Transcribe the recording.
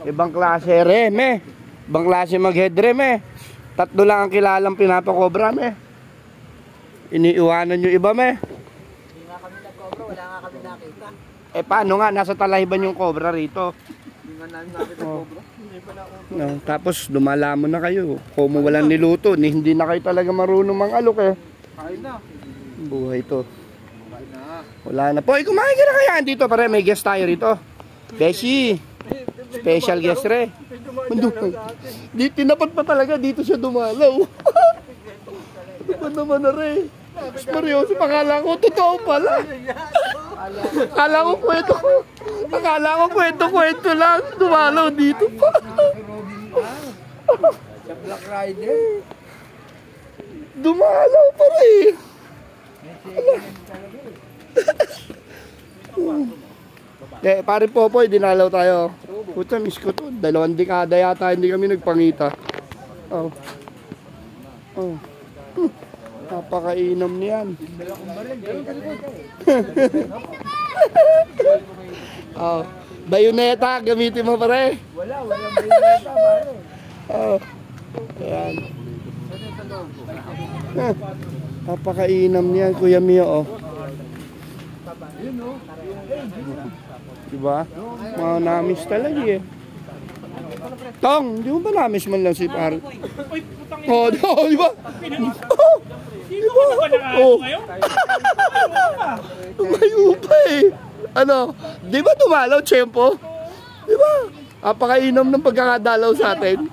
Ibang klase re, ibang klase mag-headre, Tatlo lang ang kilalang pinapakobra, Iniiwanan yung iba, Hindi nga kami nag-cobra, wala nga kami nakita. Paano nga, nasa Talahiban yung cobra rito. Hindi nga namin nakita cobra. Hindi pa na Tapos dumalamon na kayo. Kung walang niluto, hindi na kayo talaga marunong mang-alok Kain na. Buhay to. Kain na. Wala na po. Kumain ka na kaya dito, pare. May guest tayo rito. Beshi. Special guest re. Di tinapat pa talaga dito siya dumalaw. Ano naman na re. Seryoso, akala ko totoo pala. Akala ko kwento lang. Dumalaw dito pa. Sa Black Rider. Dumalaw pa re. Pare Popoy, dinalaw tayo. Puta, miss ko to. 2 dekada yata hindi kami nagpangita. Napakainom niyan. Bayoneta, gamitin mo pare. Walang bayoneta pare. Ayan. Napakainom niyan, Kuya Mio. Diba? Mga namis talaga Tong, di mo ba namis man lang si pare? Di ba? Tumayo pa Ano? Di ba dumalaw, Tiyempo? Di ba? Napakainom ng pagkakadalaw sa atin.